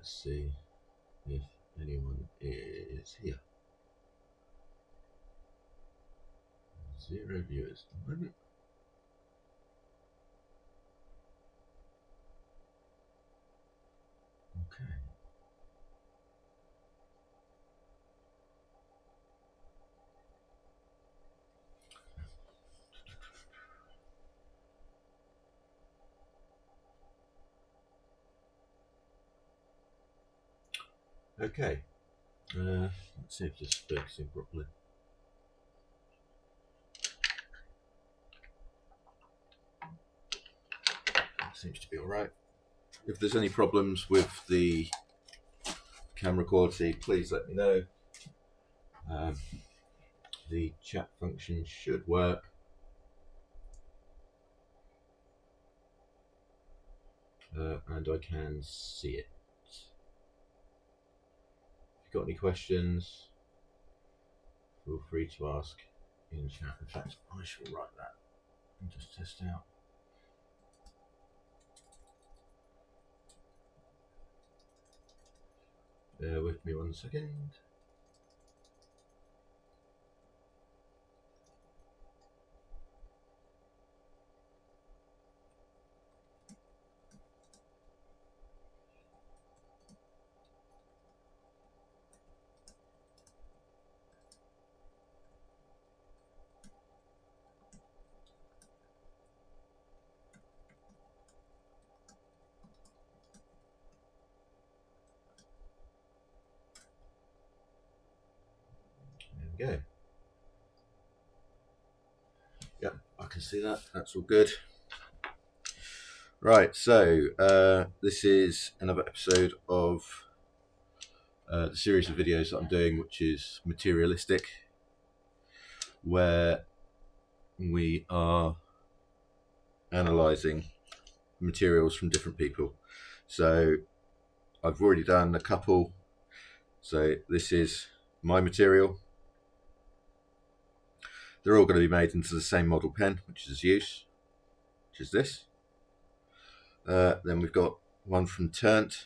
Let's see if anyone is here. 0 viewers at the moment. Okay. Okay. Let's see if this is focusing properly. Seems to be alright. If there's any problems with the camera quality, please let me know. The chat function should work. And I can see it. If you've got any questions, feel free to ask in chat. In fact, I shall write that and just test out. Bear with me 1 second. There we go. Yep, I can see that. That's all good. Right, so this is another episode of the series of videos that I'm doing, which is Materialistic, where we are analysing materials from different people. So I've already done a couple. So this is my material. They're all going to be made into the same model pen, which is use, which is this. Then we've got one from Turnt.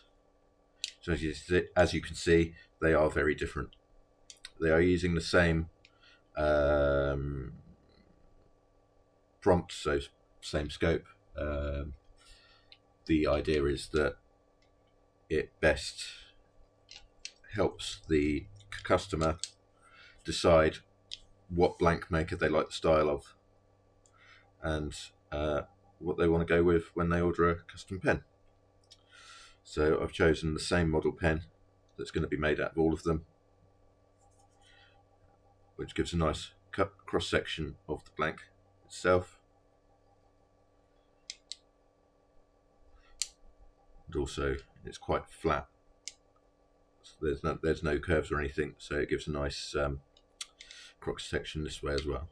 So as you can see, they are very different. They are using the same prompt, so same scope. The idea is that it best helps the customer decide what blank maker they like the style of and what they want to go with when they order a custom pen. So I've chosen the same model pen that's going to be made out of all of them, which gives a nice cross section of the blank itself. And also it's quite flat, so there's no curves or anything, so it gives a nice cross section this way as well,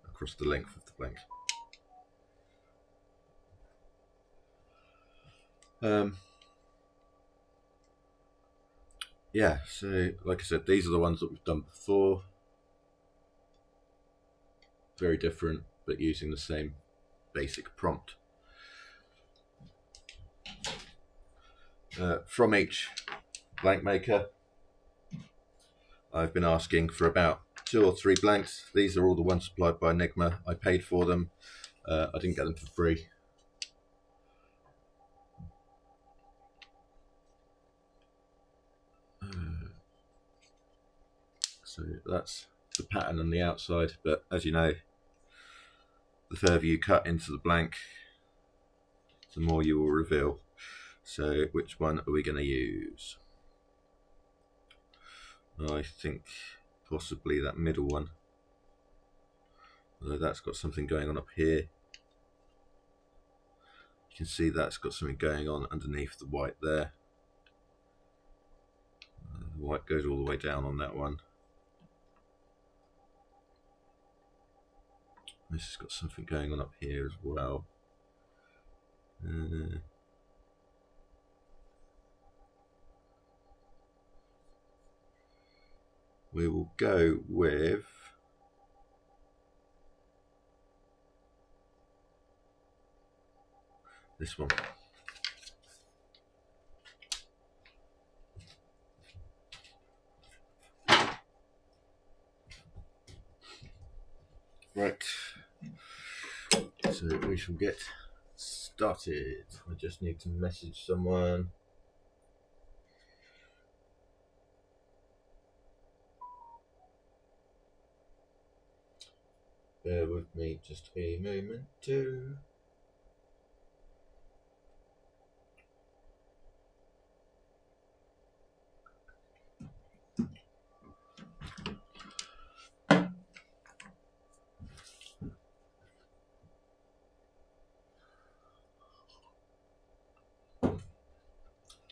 across the length of the blank. Yeah, so like I said, these are the ones that we've done before. Very different, but using the same basic prompt. From each blank maker, I've been asking for about 2 or 3 blanks. These are all the ones supplied by Enigma. I paid for them. I didn't get them for free. So that's the pattern on the outside, but as you know, the further you cut into the blank, the more you will reveal. So which one are we going to use? I think possibly that middle one, although that's got something going on up here. You can see that's got something going on underneath the white there. The white goes all the way down on that one. This has got something going on up here as well. We will go with this one. Right, so we shall get started. I just need to message someone. Bear with me just a moment too.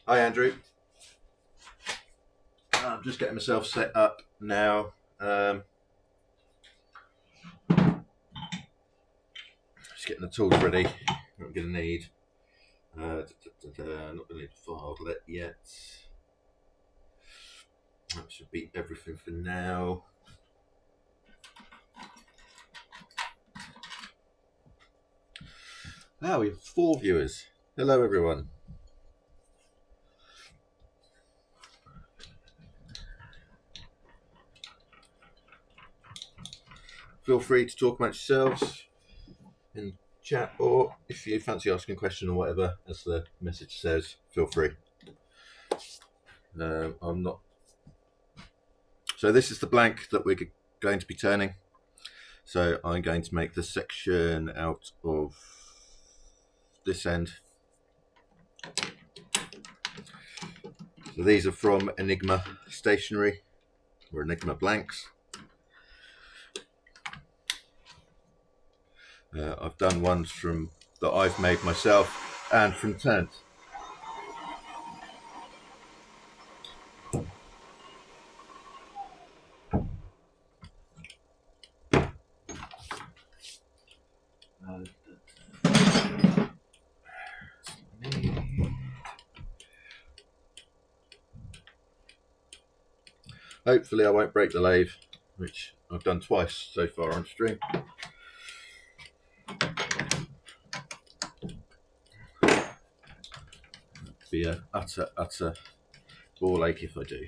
Hi Andrew. I'm just getting myself set up now. Just getting the tools ready. What I'm going to need. Not going to need a file yet. That should be everything for now. We have 4 viewers. Hello everyone. Feel free to talk amongst yourselves in chat, or if you fancy asking a question or whatever, as the message says, feel free. I'm not. So this is the blank that we're going to be turning. So I'm going to make the section out of this end. So these are from Enigma stationery, or Enigma blanks. I've done ones from that I've made myself and from Turnt. Hopefully I won't break the lathe, which I've done twice so far on stream. It'd be an utter ball ache if I do.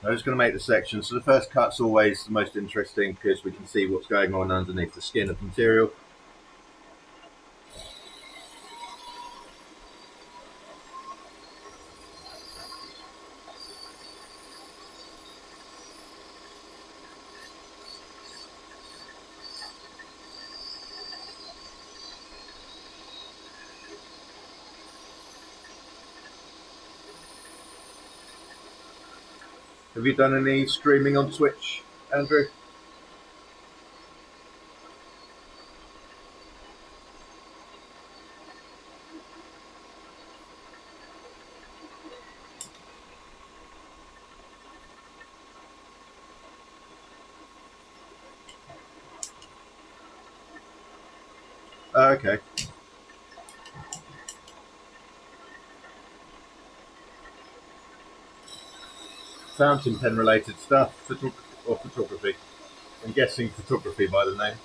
I'm just going to make the section. So the first cut's always the most interesting because we can see what's going on underneath the skin of the material. Have you done any streaming on Twitch, Andrew? Okay. Fountain pen related stuff, or photography. I'm guessing photography by the name.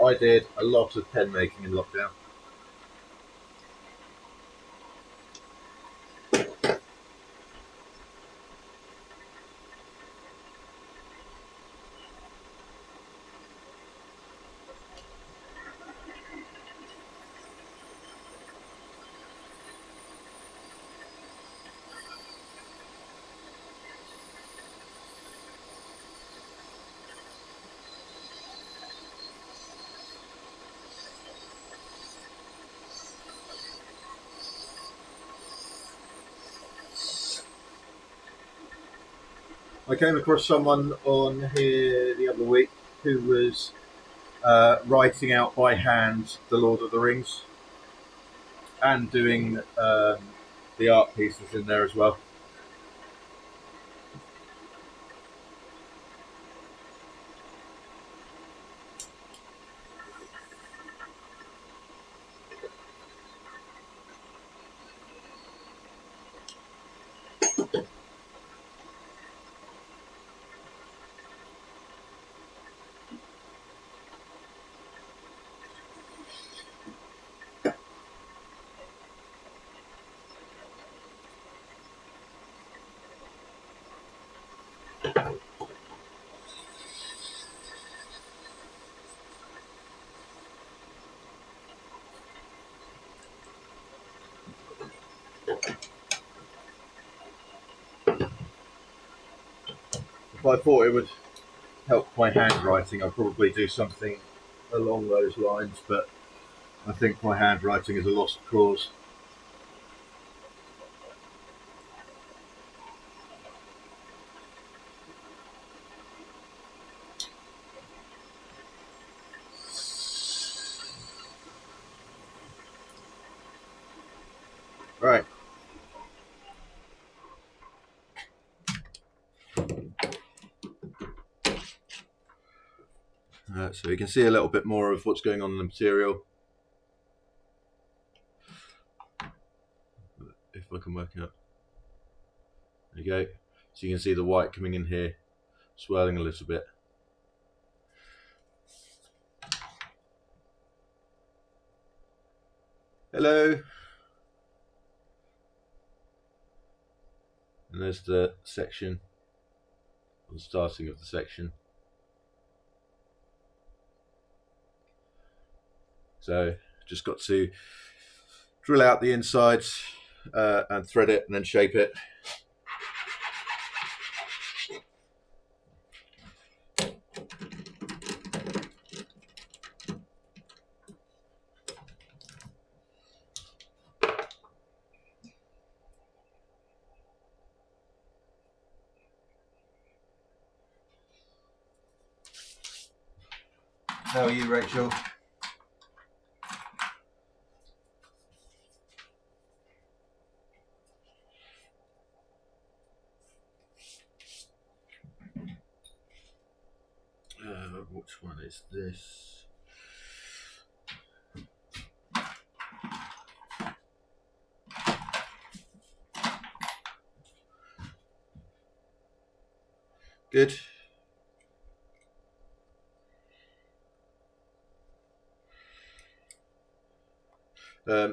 I did a lot of pen making in lockdown. I came across someone on here the other week who was writing out by hand the Lord of the Rings and doing the art pieces in there as well. If I thought it would help my handwriting, I'd probably do something along those lines, but I think my handwriting is a lost cause. Right. So you can see a little bit more of what's going on in the material. If I can work out. There you go. So you can see the white coming in here, swirling a little bit. Hello. And there's the section, the starting of the section. So just got to drill out the insides and thread it and then shape it. How are you, Rachel? Which one is this? Good.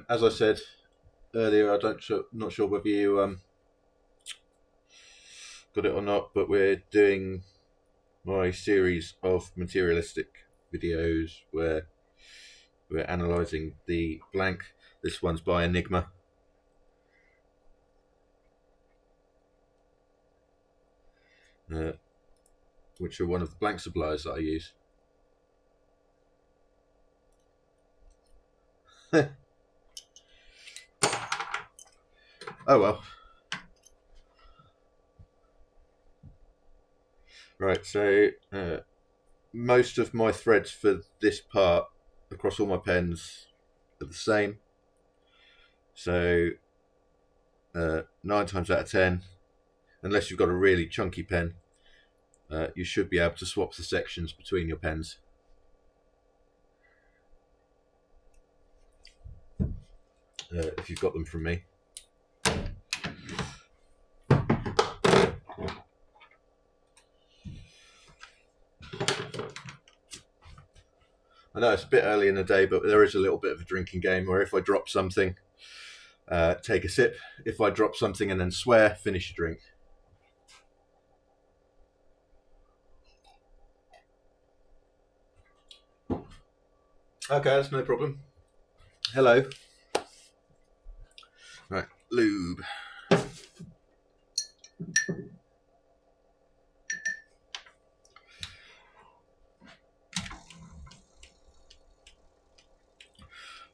As I said earlier, not sure whether you got it or not, but we're doing my series of materialistic videos where we're analysing the blank. This one's by Enigma. Which are one of the blank suppliers that I use. Oh well. Right, so most of my threads for this part across all my pens are the same. So 9 times out of 10, unless you've got a really chunky pen, you should be able to swap the sections between your pens. If you've got them from me. I know it's a bit early in the day, but there is a little bit of a drinking game where if I drop something, take a sip. If I drop something and then swear, finish your drink. Okay, that's no problem. Hello. Right, lube.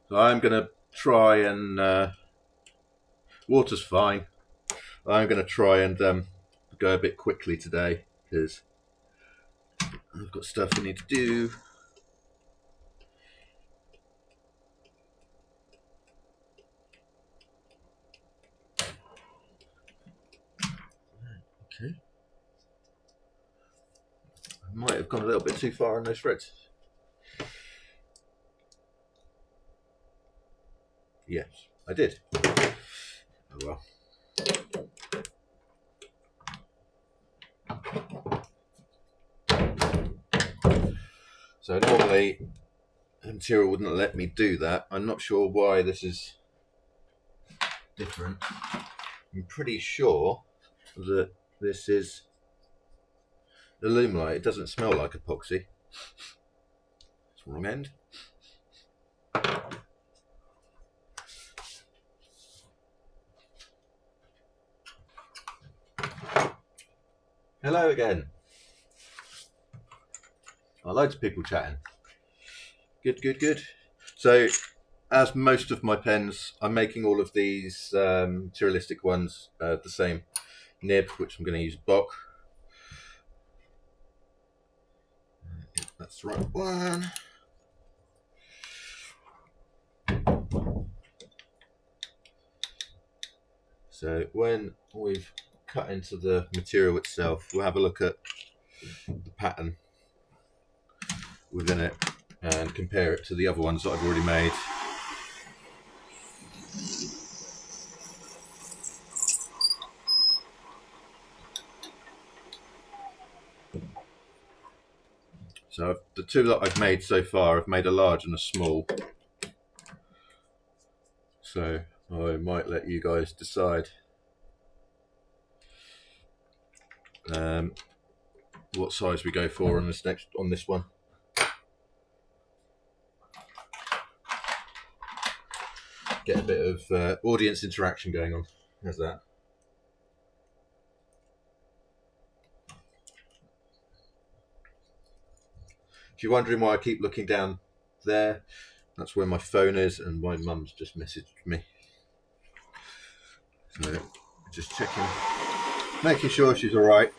So I'm going to try and water's fine. I'm going to try and go a bit quickly today because I've got stuff I need to do. Okay. I might have gone a little bit too far on those threads. Yes, I did. Oh well. So normally the material wouldn't let me do that. I'm not sure why this is different. I'm pretty sure that this is Illuminate. It doesn't smell like epoxy. It's the wrong end. Hello again. Oh, loads of people chatting. Good, good, good. So, as most of my pens, I'm making all of these materialistic ones the same nib, which I'm going to use Bock. That's the right one. So when we've cut into the material itself, we'll have a look at the pattern within it and compare it to the other ones that I've already made. So the two that I've made so far, I've made a large and a small. So I might let you guys decide what size we go for on this one. Get a bit of audience interaction going on. How's that? If you're wondering why I keep looking down there, that's where my phone is, and my mum's just messaged me. So just checking, making sure she's all right.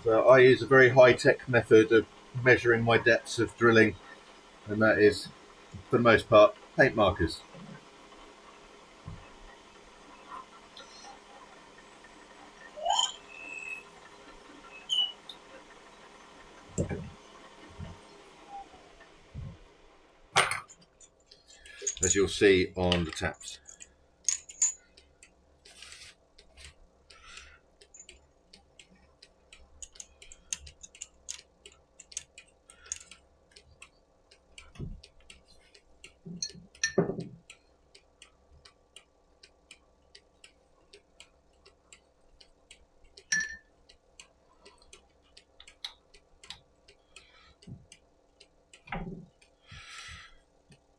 So I use a very high-tech method of measuring my depths of drilling, and that is, for the most part, paint markers. As you'll see on the taps.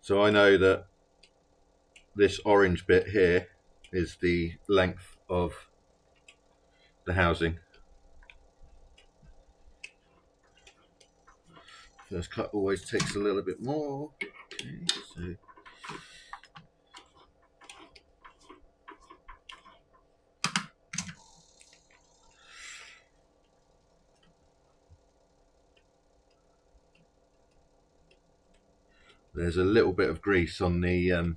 So I know that this orange bit here is the length of the housing. First cut always takes a little bit more. Okay, so there's a little bit of grease on the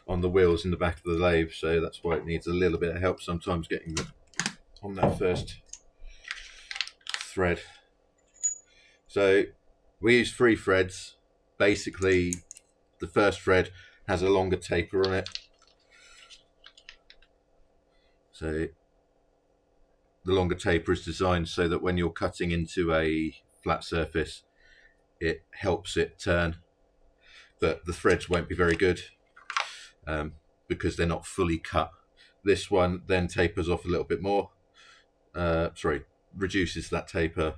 on the wheels in the back of the lathe, so that's why it needs a little bit of help sometimes getting on that first thread. So we use 3 threads. Basically, the first thread has a longer taper on it, so the longer taper is designed so that when you're cutting into a flat surface, it helps it turn, but the threads won't be very good because they're not fully cut. This one then tapers off a little bit more, reduces that taper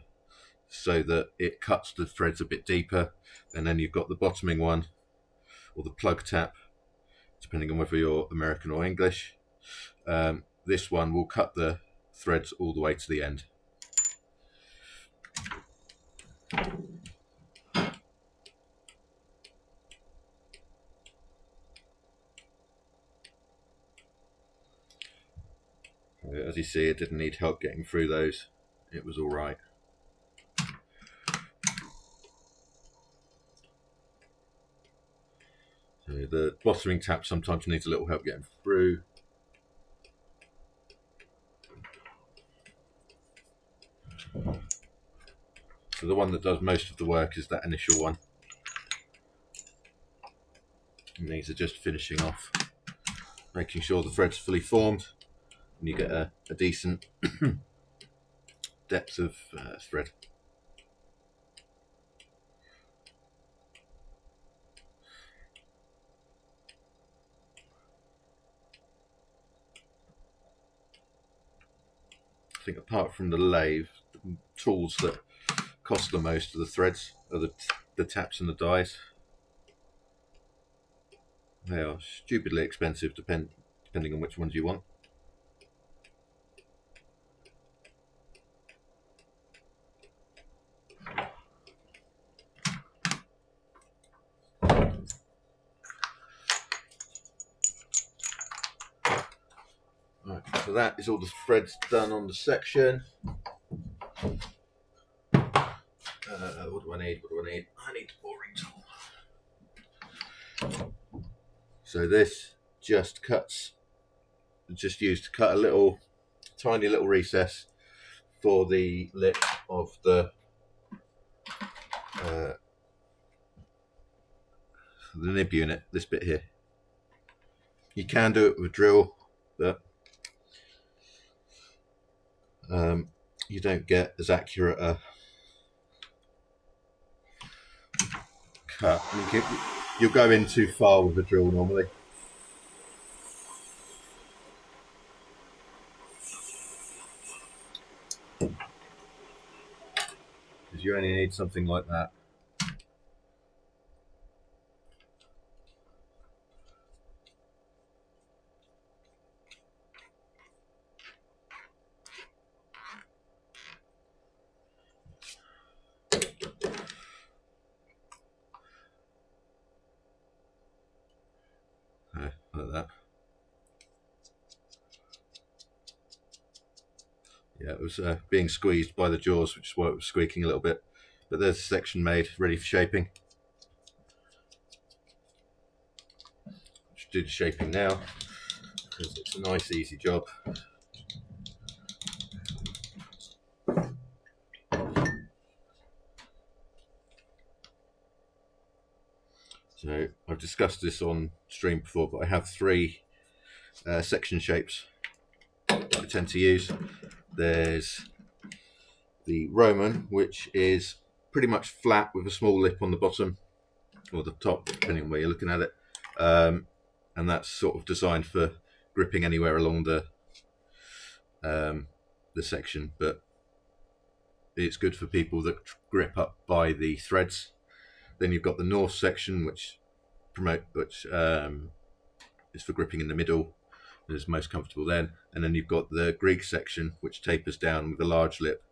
so that it cuts the threads a bit deeper. And then you've got the bottoming one, or the plug tap, depending on whether you're American or English. This one will cut the threads all the way to the end. As you see, it didn't need help getting through those. It was all right. So the bottoming tap sometimes needs a little help getting through. So the one that does most of the work is that initial one. And these are just finishing off, making sure the thread's fully formed, and you get a decent depth of thread. I think apart from the lathe, the tools that cost the most are the threads, are the taps and the dies. They are stupidly expensive depending on which ones you want. Right, so that is all the threads done on the section. What do I need? What do I need? I need a boring tool. So this just used to cut a tiny little recess for the lip of the nib unit, this bit here. You can do it with a drill, but you don't get as accurate a cut. You'll go in too far with a drill normally. Because you only need something like that. Like that. Yeah, it was being squeezed by the jaws, which is why it was squeaking a little bit. But there's a section made, ready for shaping. Just do the shaping now, because it's a nice, easy job. So I've discussed this on stream before, but I have 3 section shapes that I tend to use. There's the Roman, which is pretty much flat with a small lip on the bottom or the top, depending on where you're looking at it, and that's sort of designed for gripping anywhere along the section, but it's good for people that grip up by the threads. Then you've got the North section, which is for gripping in the middle and is most comfortable then. And then you've got the Greek section, which tapers down with a large lip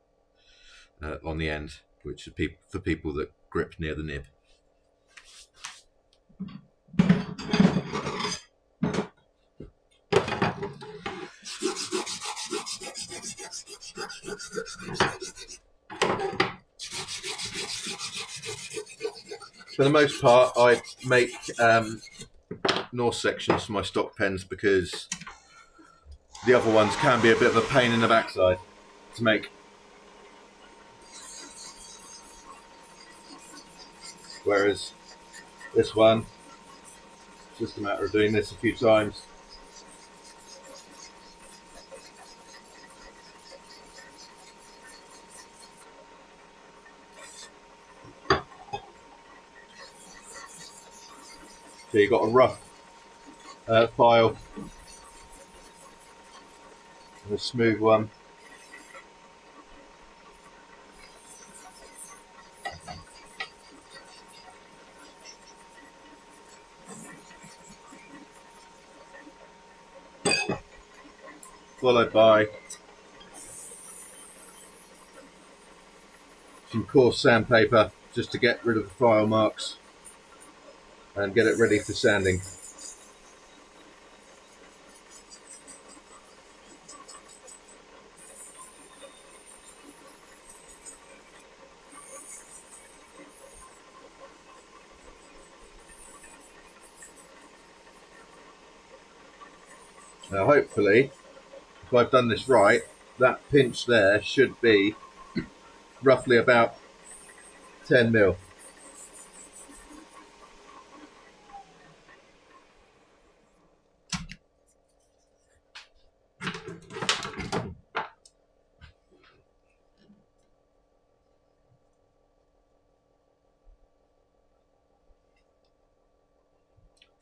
on the end, which is for people that grip near the nib. For the most part, I make North sections for my stock pens because the other ones can be a bit of a pain in the backside to make. Whereas this one, it's just a matter of doing this a few times. So you've got a rough file and a smooth one. Followed by some coarse sandpaper just to get rid of the file marks and get it ready for sanding. Now hopefully, if I've done this right, that pinch there should be roughly about 10 mil.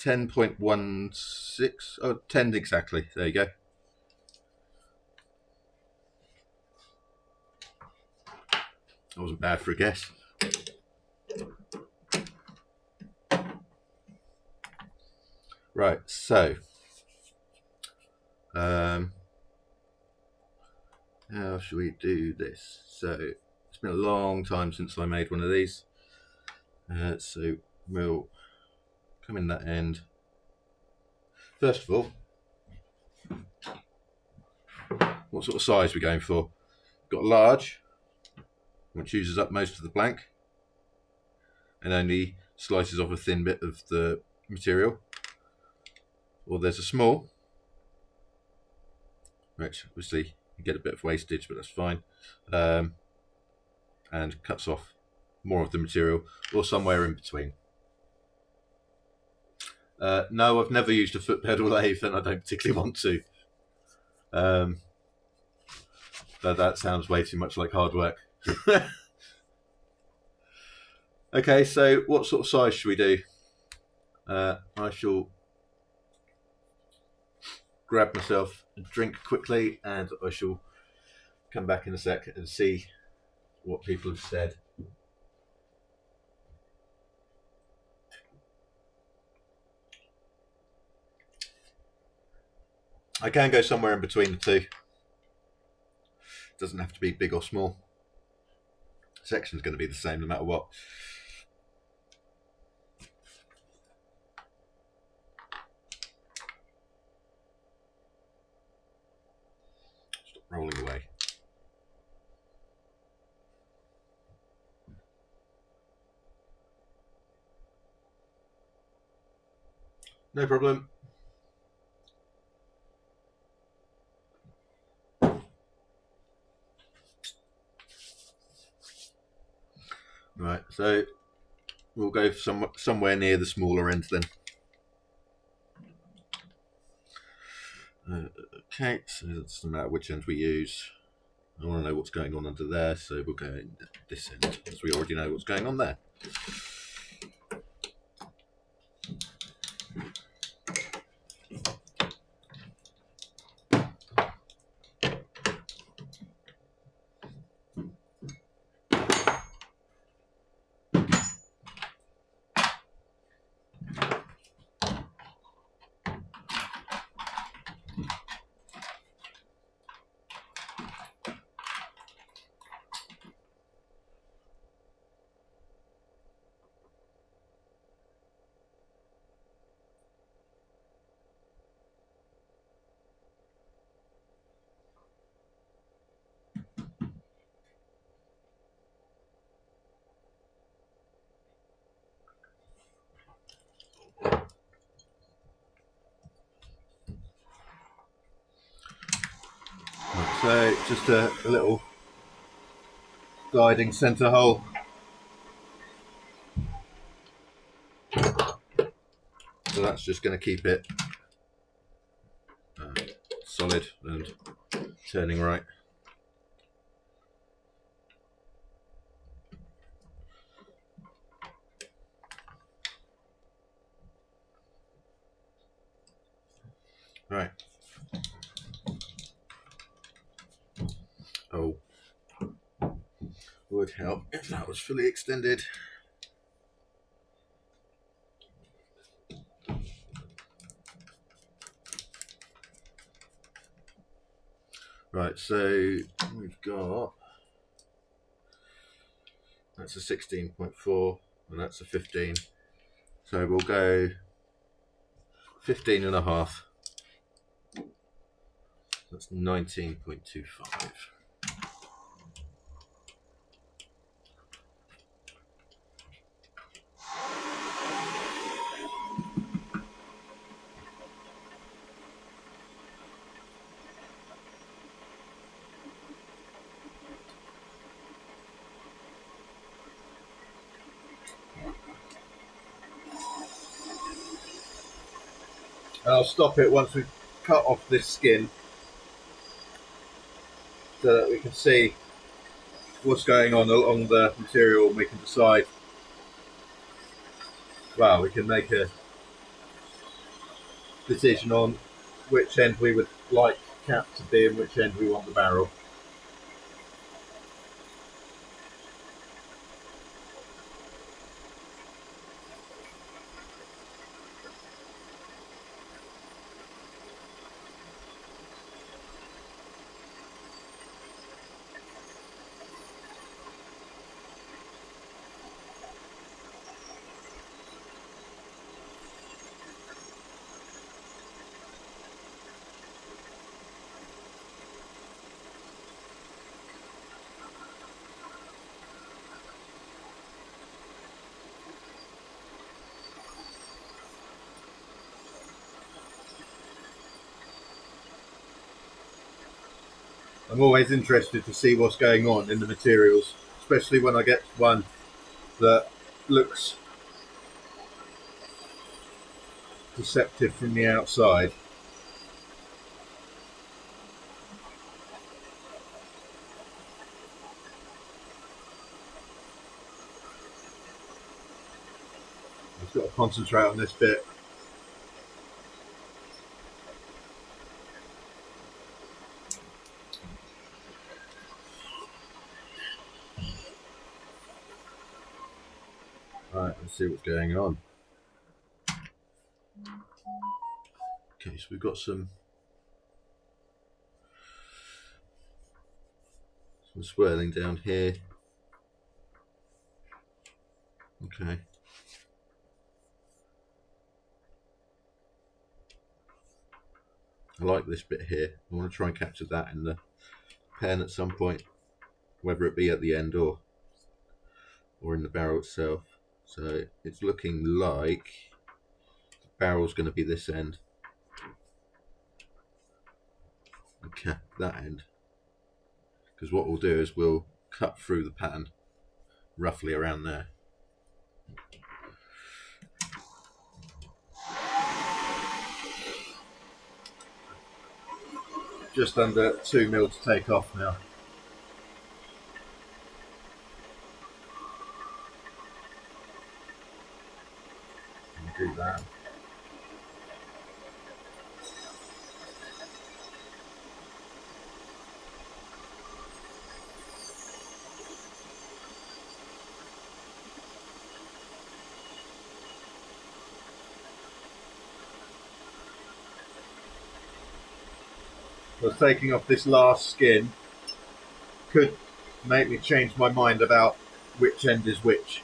.16, oh, 10 exactly. There you go. That wasn't bad for a guess. Right, so how should we do this? So it's been a long time since I made one of these. So we'll come in that end. First of all, what sort of size are we going for? Got a large, which uses up most of the blank and only slices off a thin bit of the material. Or there's a small, which obviously you get a bit of wastage, but that's fine, and cuts off more of the material, or somewhere in between. No, I've never used a foot pedal lathe, and I don't particularly want to. But that sounds way too much like hard work. Okay, so what sort of size should we do? I shall grab myself a drink quickly, and I shall come back in a sec and see what people have said. I can go somewhere in between the two. It doesn't have to be big or small. The section's going to be the same no matter what. Stop rolling away. No problem. Right, so we'll go somewhere near the smaller end then. Okay, so it doesn't matter which end we use. I want to know what's going on under there, so we'll go in this end, because we already know what's going on there. So just a little guiding centre hole. So that's just going to keep it solid and turning right. Right. Oh, would help if that was fully extended. Right, so we've got, that's a 16.4 and that's a 15. So we'll go 15 and a half. That's 19.25. And I'll stop it once we've cut off this skin so that we can see what's going on along the material, and we can decide, well, we can make a decision on which end we would like cap to be and which end we want the barrel. I'm always interested to see what's going on in the materials, especially when I get one that looks deceptive from the outside. I've got to concentrate on this bit. Right, let's see what's going on. Okay, so we've got some swirling down here. Okay. I like this bit here. I want to try and capture that in the pen at some point, whether it be at the end or in the barrel itself. So it's looking like the barrel's going to be this end. And cap that end. Because what we'll do is we'll cut through the pattern roughly around there. Just under 2 mil to take off now. Do that. So taking off this last skin could make me change my mind about which end is which,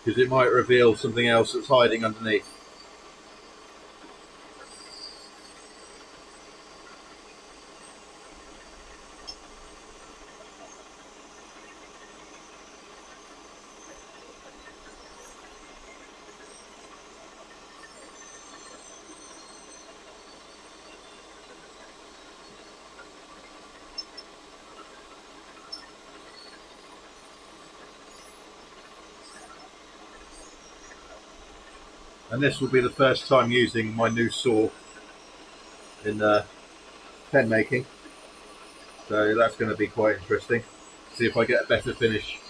because it might reveal something else that's hiding underneath. And this will be the first time using my new saw in pen making, so that's going to be quite interesting. See if I get a better finish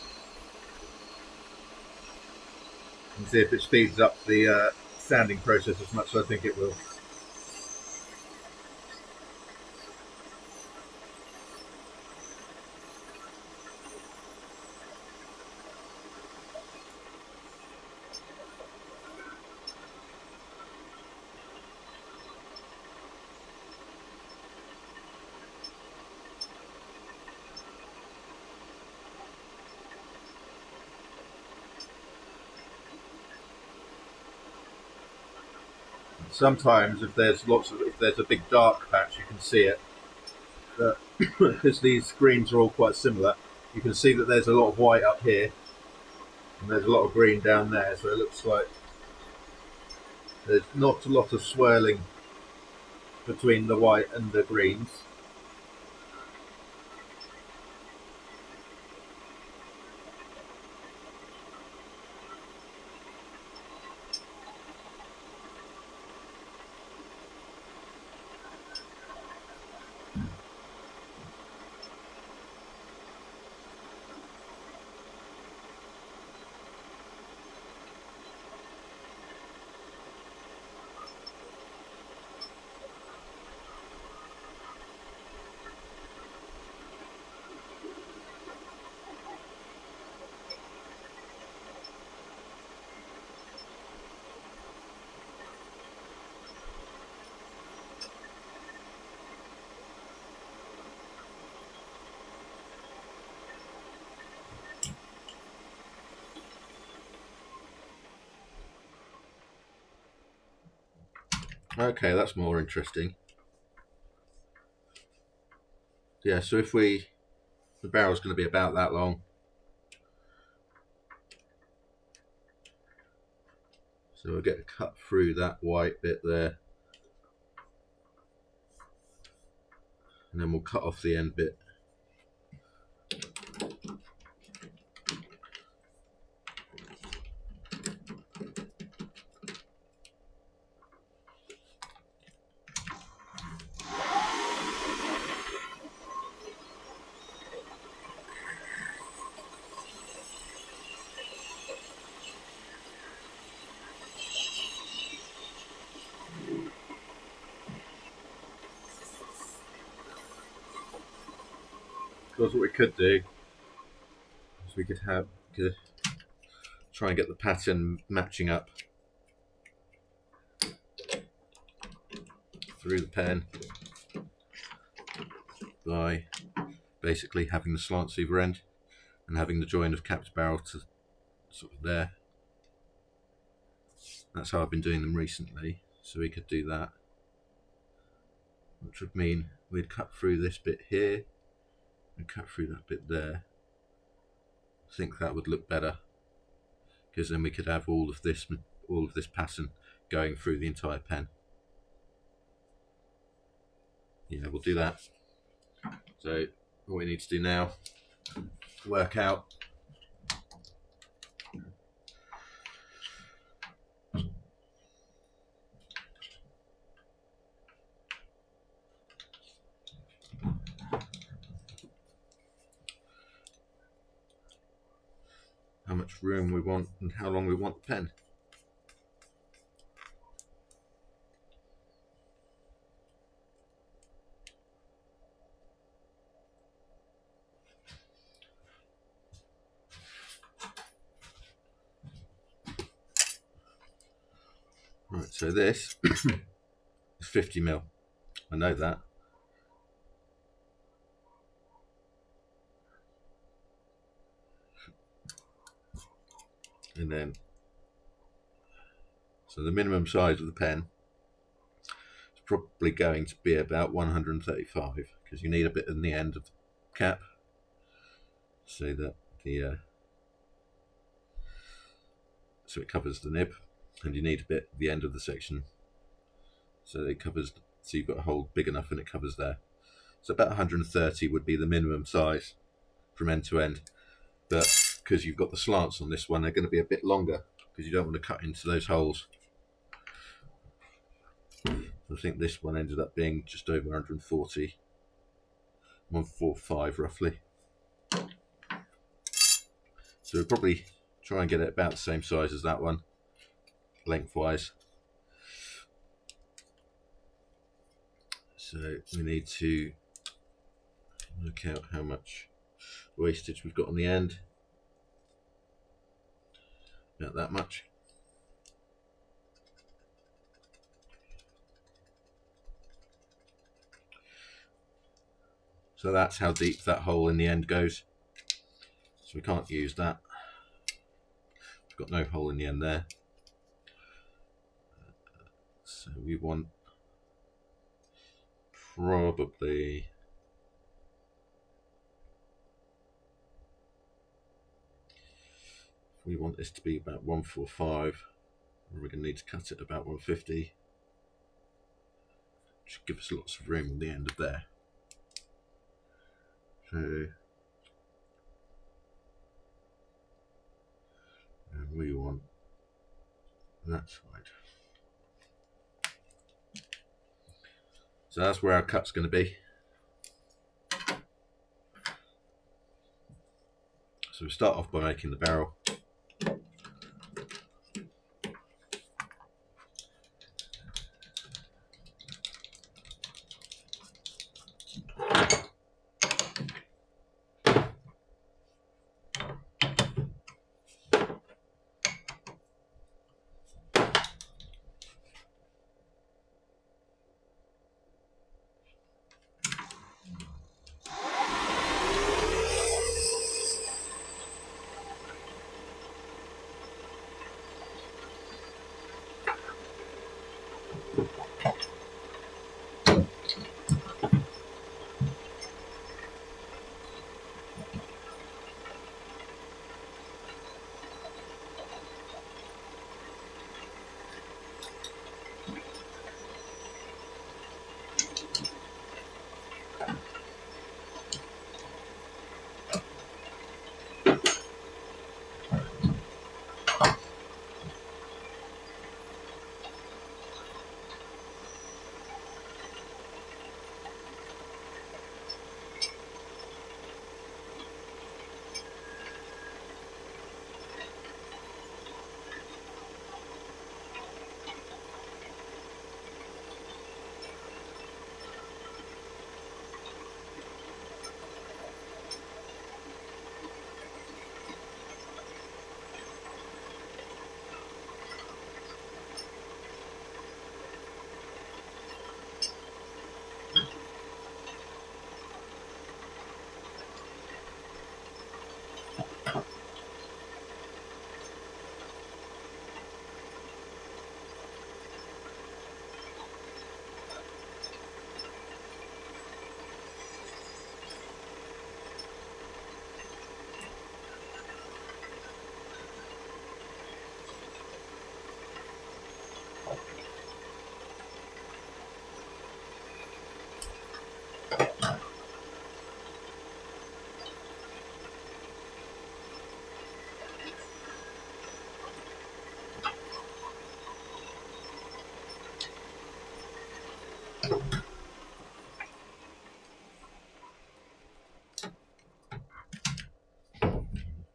and see if it speeds up the sanding process as much as I think it will. Sometimes if there's a big dark patch, you can see it. Because these screens are all quite similar, you can see that there's a lot of white up here and there's a lot of green down there, so it looks like there's not a lot of swirling between the white and the greens. Okay, that's more interesting. Yeah, so the barrel's going to be about that long. So we'll get a cut through that white bit there. And then we'll cut off the end bit. Because what we could do is we could try and get the pattern matching up through the pen by basically having the slants either end and having the join of capped barrel to sort of there. That's how I've been doing them recently, so we could do that, which would mean we'd cut through this bit here and cut through that bit there. I think that would look better, because then we could have all of this pattern going through the entire pen. Yeah, we'll do that. So what we need to do now, work out how much room we want and how long we want the pen. Right, so this is 50mm. I know that. And then, so the minimum size of the pen is probably going to be about 135, because you need a bit in the end of the cap so that so it covers the nib, and you need a bit at the end of the section so it covers, so you've got a hole big enough and it covers there. So about 130 would be the minimum size from end to end, but because you've got the slants on this one, they're going to be a bit longer because you don't want to cut into those holes. I think this one ended up being just over 140, 145 roughly. So we'll probably try and get it about the same size as that one, lengthwise. So we need to work out how much wastage we've got on the end. About that much. So that's how deep that hole in the end goes. So we can't use that. We've got no hole in the end there. So we want probably we want this to be about 145. We're going to need to cut it about 150. Should give us lots of room on the end of there. So, and we want that side. So that's where our cut's going to be. So we start off by making the barrel.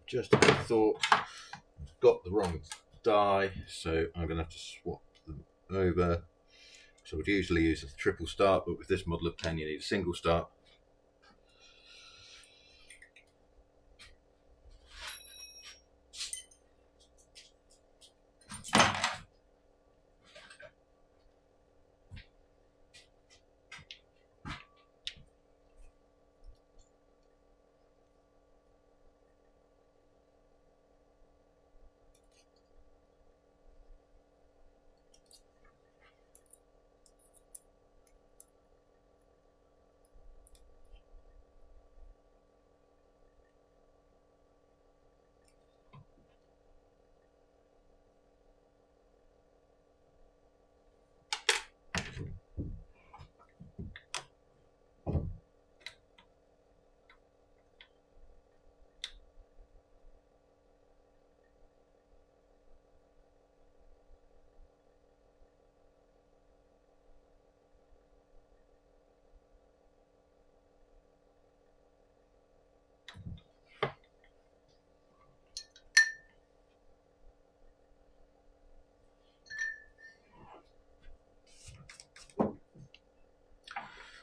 Just a thought, I've got the wrong die, so I'm going to have to swap them over. So I would usually use a triple start, but with this model of pen you need a single start.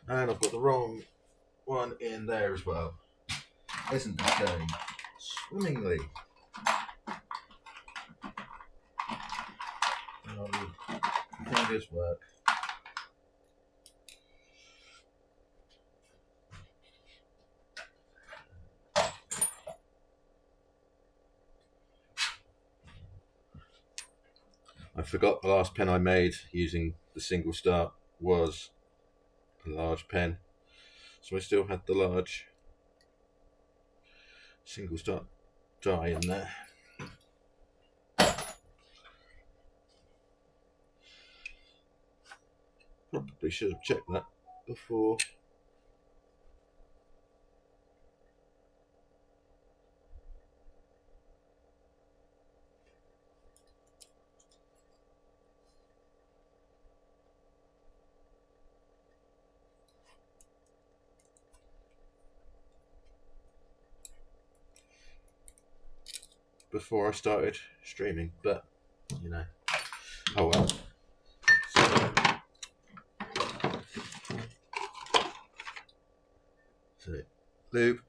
And I've got the wrong one in there as well. Isn't this going swimmingly? Fingers work. I forgot the last pen I made using the single start was a large pen, so I still had the large single start die in there. Probably should have checked that before. Before I started streaming, but you know, oh well. So lube,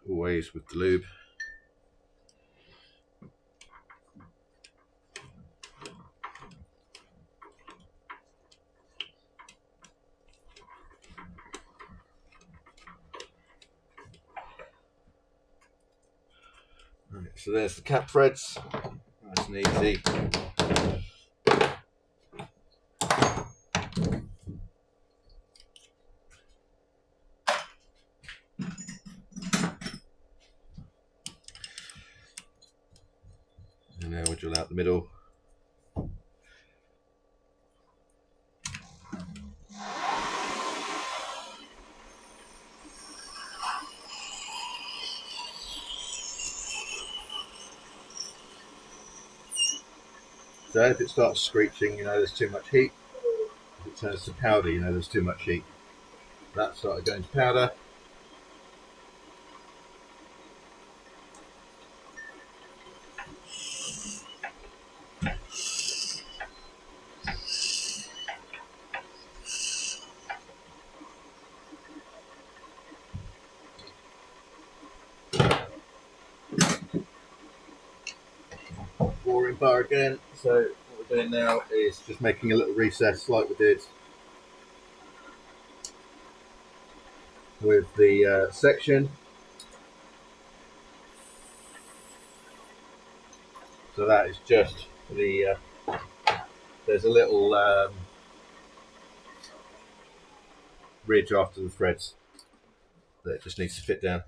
always with the lube. Right, so there's the cap threads, nice and easy. And now we drill out the middle. So if it starts screeching, you know there's too much heat. If it turns to powder, you know there's too much heat. That started going to powder. Boring bar again. So what we're doing now is just making a little recess like we did with the section. So that is just the there's a little ridge after the threads that just needs to fit down.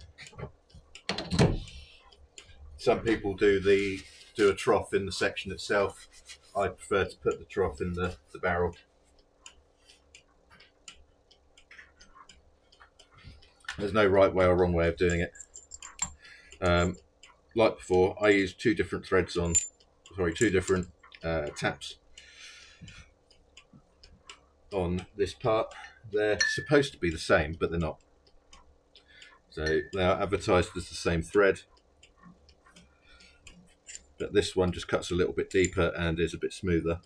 Some people do a trough in the section itself. I prefer to put the trough in the barrel. There's no right way or wrong way of doing it. Like before, I used two different taps on this part. They're supposed to be the same, but they're not. So they are advertised as the same thread, but this one just cuts a little bit deeper and is a bit smoother.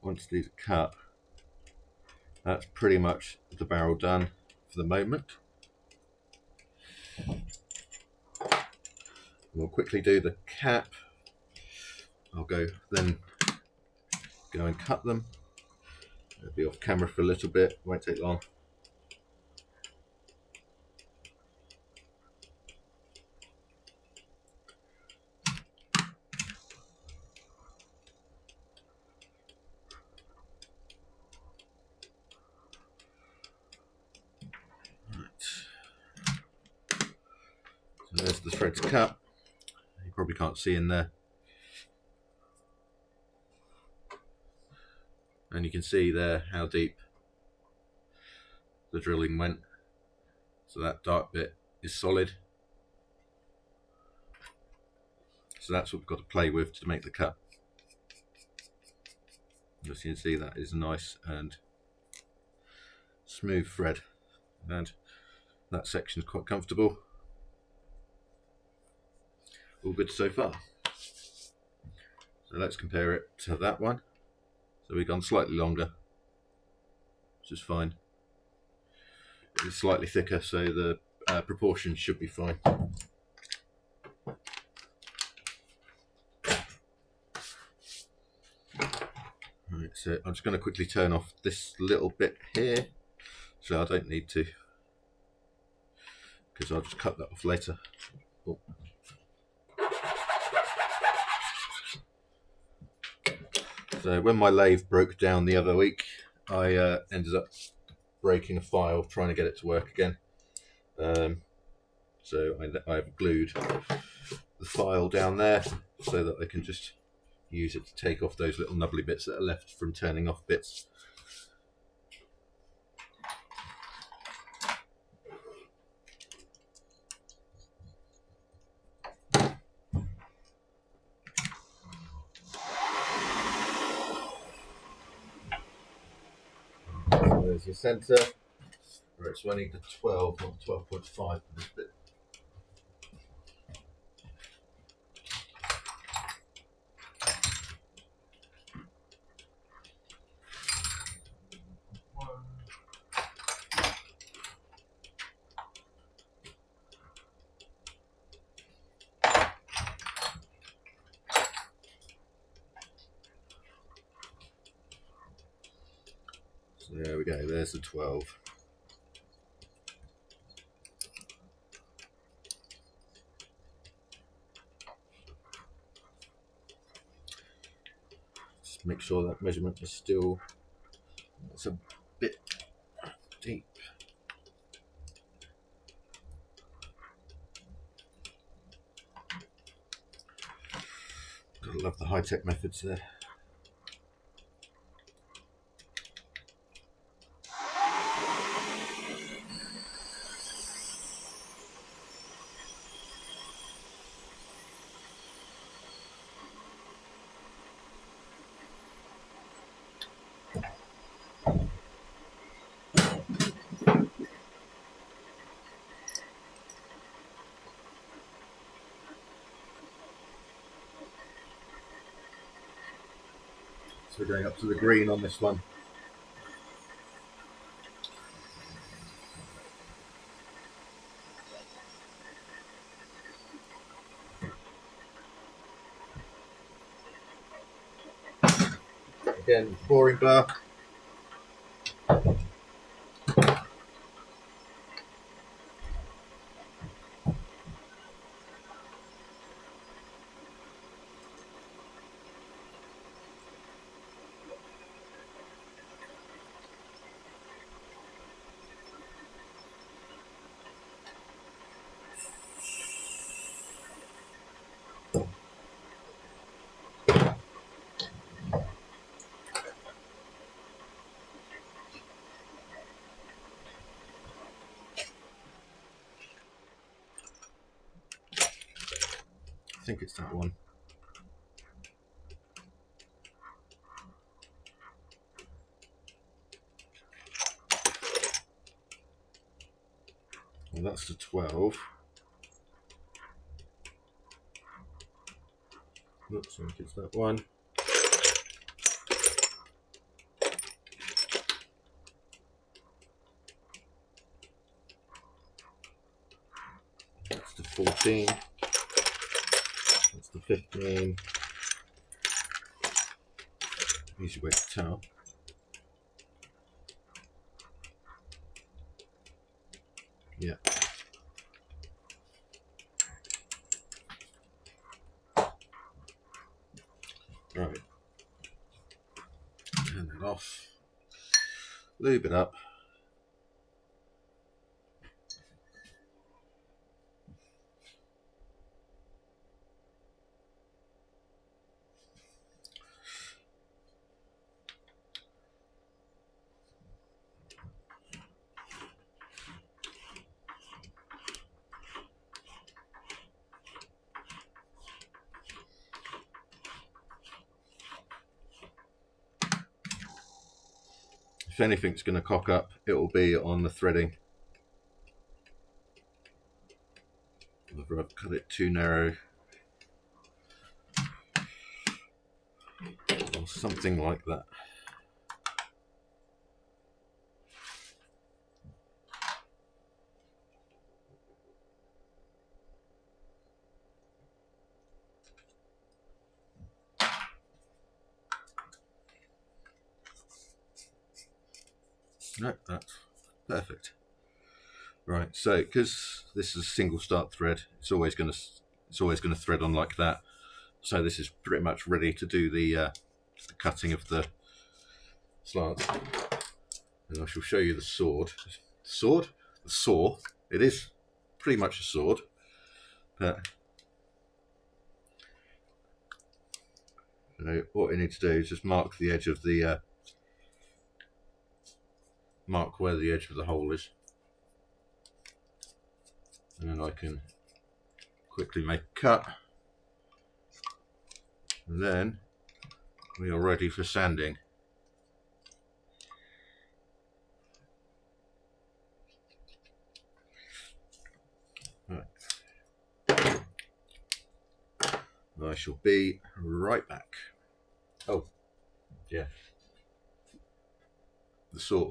Once these are cut, that's pretty much the barrel done for the moment. We'll quickly do the cap. I'll go and cut them. I'll be off camera for a little bit, won't take long. So there's the threads cut. You probably can't see in there. And you can see there how deep the drilling went. So that dark bit is solid. So that's what we've got to play with to make the cut. As you can see, that is nice and smooth thread, and that section is quite comfortable. All good so far. So let's compare it to that one. So we've gone slightly longer, which is fine. It's slightly thicker, so the proportions should be fine. Right, so I'm just going to quickly turn off this little bit here, so I don't need to, because I'll just cut that off later. Oh. So when my lathe broke down the other week, I ended up breaking a file trying to get it to work again. So I've glued the file down there so that I can just use it to take off those little nubbly bits that are left from turning off bits. So there's your centre. Right, so I need the 12, not 12.5 for this bit. So there we go, there's the 12. Just make sure that measurement is still, it's a bit deep. Gotta love the high-tech methods there. So we're going up to the green on this one. Again, boring bar. I think it's that one. Well, that's the 12. Oops, I think it's that one. That's the 14. That's the 15. Easy way to tell. Yeah. Right. Turn that off. Lube it up. if anything's going to cock up, it will be on the threading. Whether I've cut it too narrow or something like that. No, that's perfect. Right, so because this is a single start thread, it's always going to thread on like that. So this is pretty much ready to do the cutting of the slants. And I shall show you the sword. The saw. It is pretty much a sword, but what you need to do is just mark the edge of the mark where the edge of the hole is, and then I can quickly make a cut, and then we are ready for sanding. Right. I shall be right back. Oh, yeah, the saw.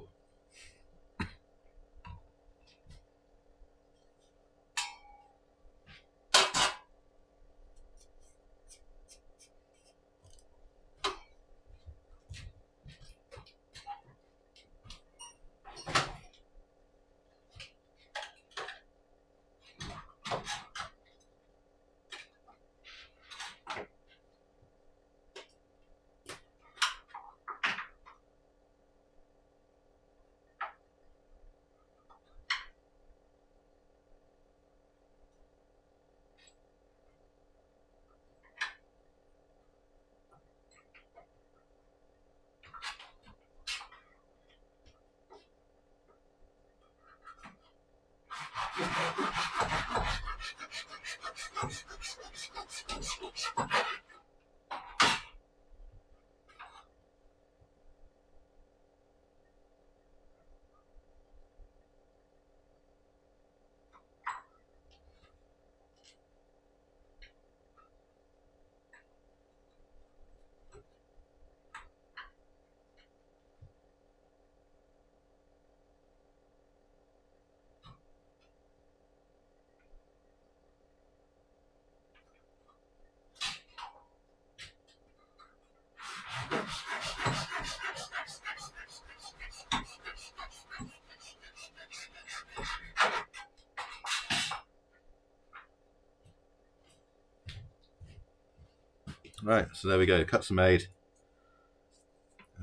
Right, so there we go, cuts are made,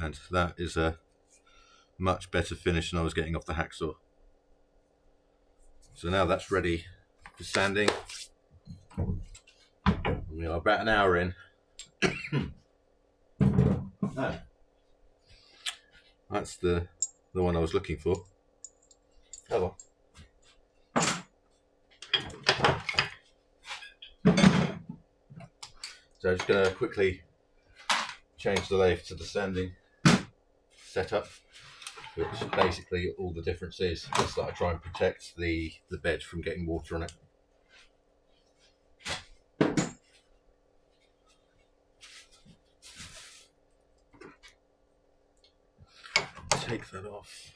and that is a much better finish than I was getting off the hacksaw. So now that's ready for sanding. We are about an hour in. Ah, that's the one I was looking for. Oh well. So I'm just going to quickly change the lathe to the sanding setup, which basically all the difference is that I try and protect the bed from getting water on it. Take that off.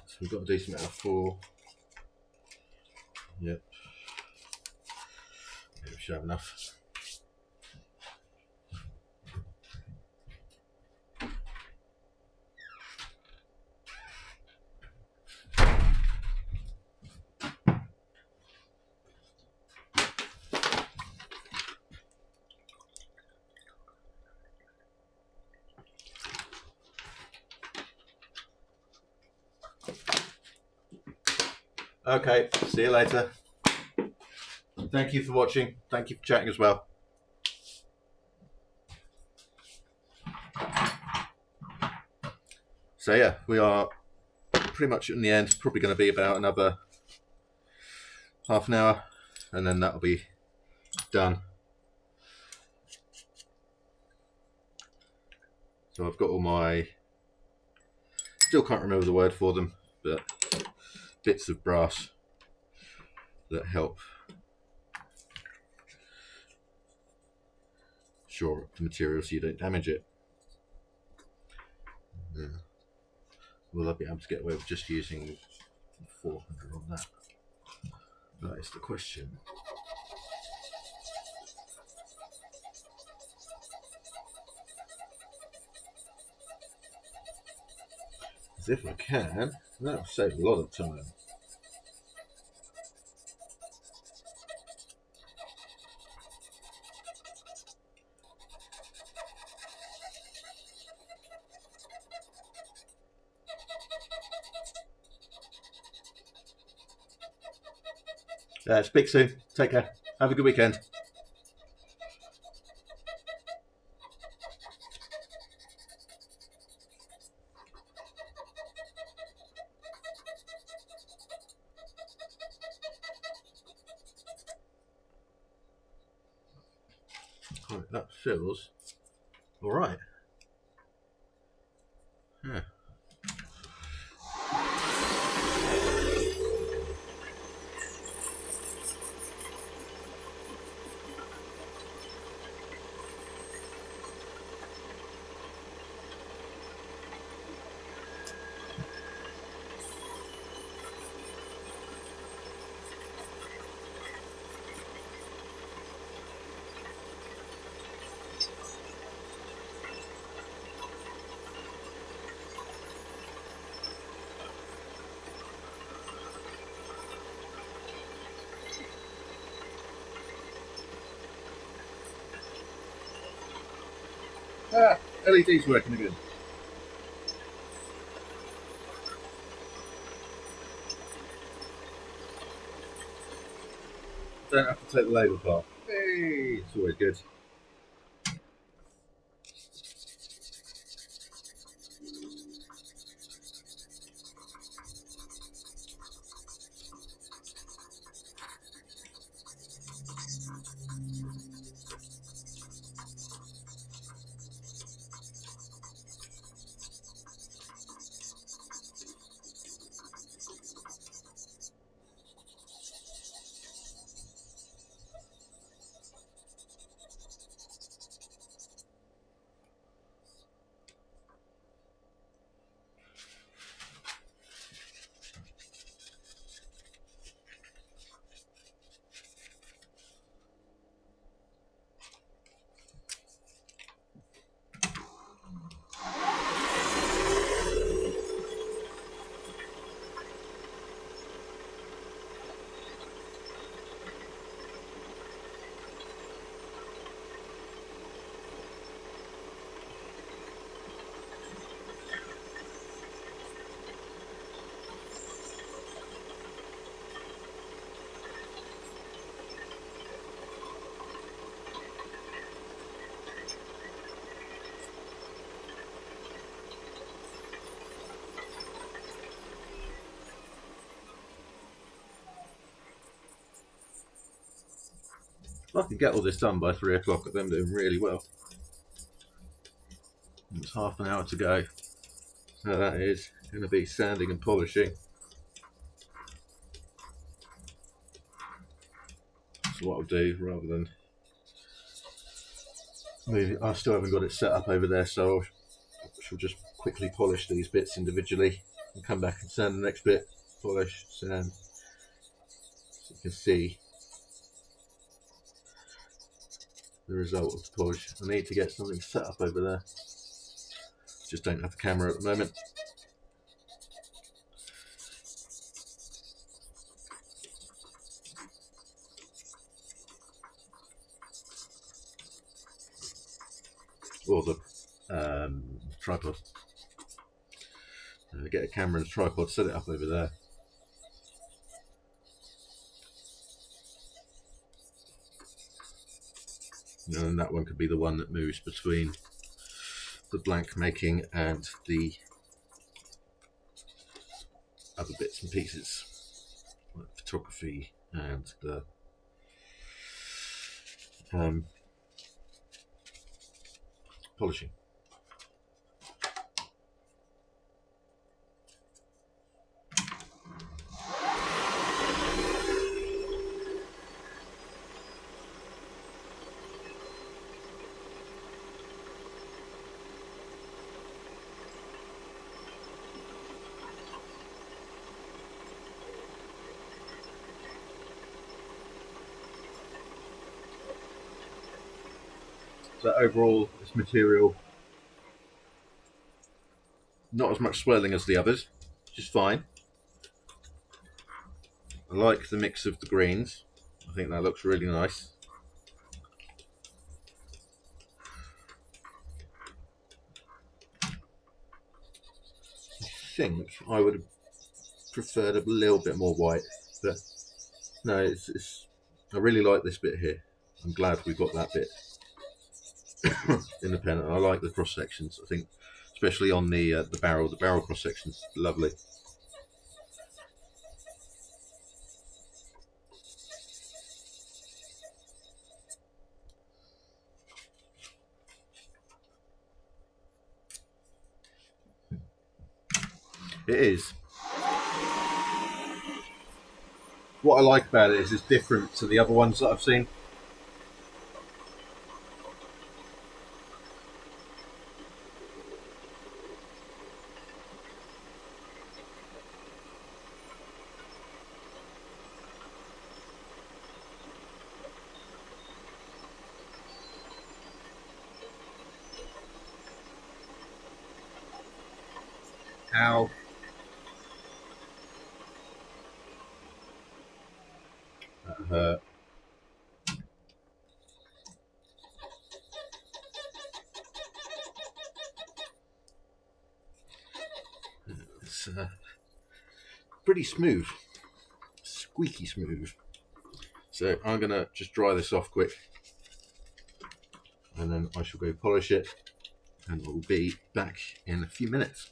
So we've got a decent amount of 4. Yep. Maybe we should have enough. Okay, see you later. Thank you for watching. Thank you for chatting as well. So yeah, we are pretty much in the end. Probably going to be about another half an hour, and then that'll be done. So I've got all my, still can't remember the word for them, but bits of brass that help shore up the material so you don't damage it. Yeah. Will I be able to get away with just using 400 on that? That is the question. As if I can, that'll save a lot of time. Speak soon. Take care. Have a good weekend. Right, that feels all right. Yeah. LED's working again. Don't have to take the label apart. Hey, it's always good. If I can get all this done by 3 o'clock, I'm doing really well. It's half an hour to go. So that is going to be sanding and polishing. So what I'll do, rather than move it, I still haven't got it set up over there, so I shall just quickly polish these bits individually and come back and sand the next bit. Polish, sand. So you can see the result of the polish. I need to get something set up over there. Just don't have the camera at the moment. Or the tripod. Get a camera and a tripod, set it up over there. and that one could be the one that moves between the blank making and the other bits and pieces, like photography and the polishing. So overall, this material, not as much swirling as the others, which is fine. I like the mix of the greens. I think that looks really nice. I think I would have preferred a little bit more white, but no, it's I really like this bit here. I'm glad we got that bit in the pen. I like the cross sections. I think, especially on the barrel cross sections, lovely. It is. What I like about it is it's different to the other ones that I've seen. How that it's pretty smooth, squeaky smooth. So I'm gonna just dry this off quick, and then I shall go polish it, and we'll be back in a few minutes.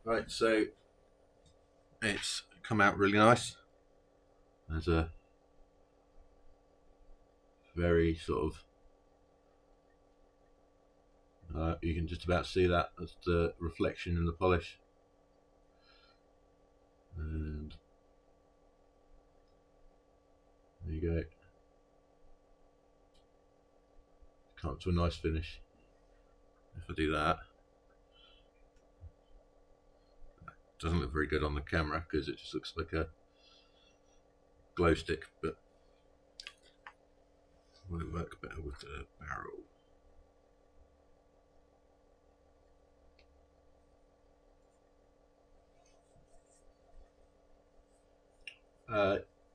Right, so it's come out really nice. There's a very sort of you can just about see that as the reflection in the polish, and there you go. Come up to a nice finish. If I do that, Doesn't look very good on the camera because it just looks like a glow stick, but will it work better with the barrel?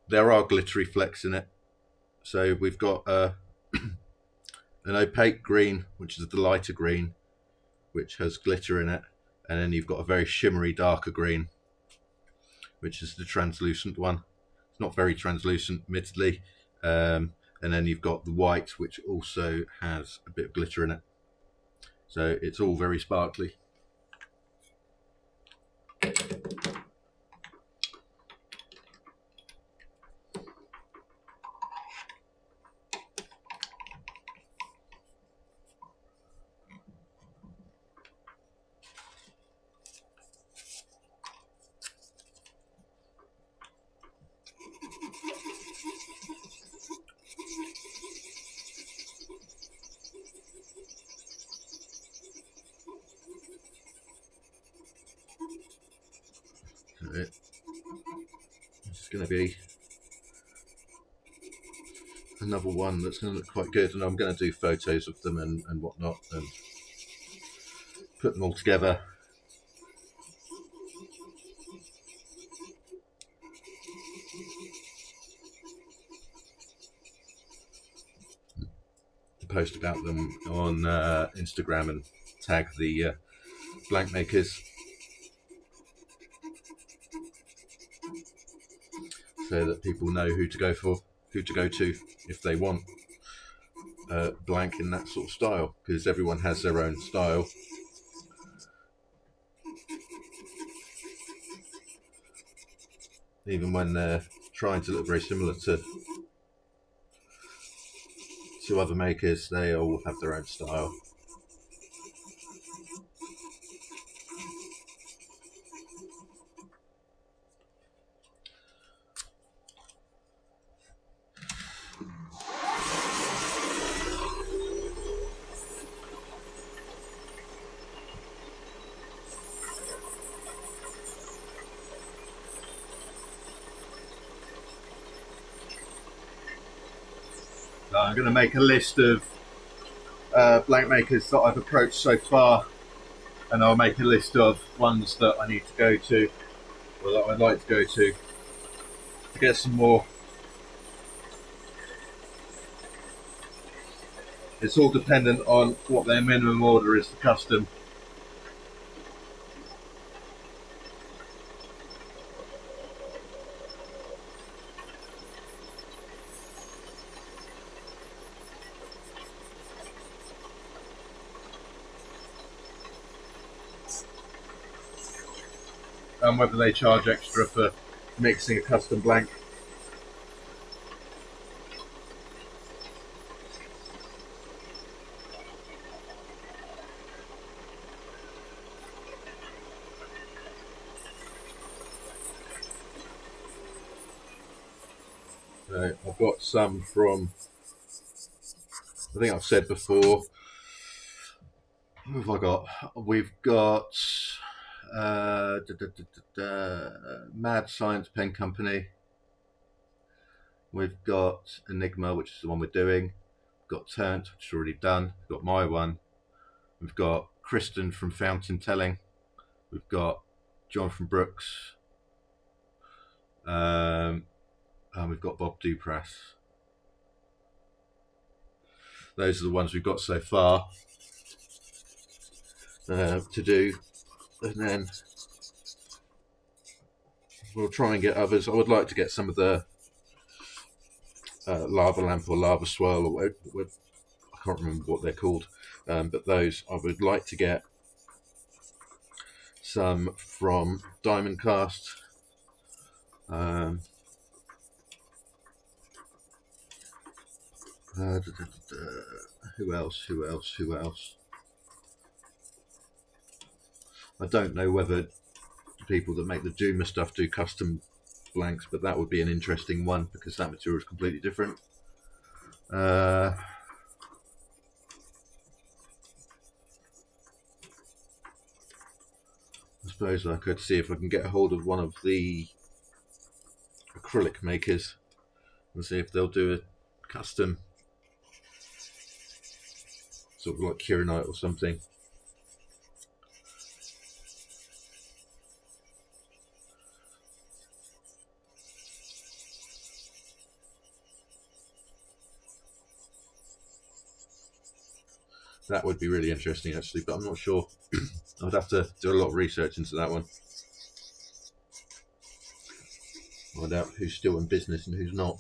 There are glittery flecks in it. So we've got an opaque green, which is the lighter green, which has glitter in it, and then you've got a very shimmery darker green, which is the translucent one. It's not very translucent, admittedly. And then you've got the white, which also has a bit of glitter in it. So it's all very sparkly. It's going to be another one that's going to look quite good, and I'm going to do photos of them and whatnot and put them all together. Post about them on Instagram and tag the blank makers, so that people know who to go to if they want blank in that sort of style, because everyone has their own style. Even when they're trying to look very similar to other makers, they all have their own style. So I'm going to make a list of blank makers that I've approached so far, and I'll make a list of ones that I need to go to, or that I'd like to go to get some more. It's all dependent on what their minimum order is for custom. And whether they charge extra for mixing a custom blank. So I've got some from, I think I've said before, who have I got? We've got Mad Science Pen Company. We've got Enigma, which is the one we're doing. We've got Turnt, which is already done. We've got my one. We've got Kristen from Fountain Telling. We've got Jonathan Brooks. And we've got Bob Duprass. Those are the ones we've got so far to do. And then we'll try and get others. I would like to get some of the lava lamp or lava swirl, or I can't remember what they're called, but those I would like to get some from Diamond Cast. Who else? I don't know whether the people that make the Juma stuff do custom blanks, but that would be an interesting one because that material is completely different. I suppose I could see if I can get a hold of one of the acrylic makers and see if they'll do a custom sort of like Kieranite or something. That would be really interesting actually, but I'm not sure. I'd have to do a lot of research into that one. Find out who's still in business and who's not.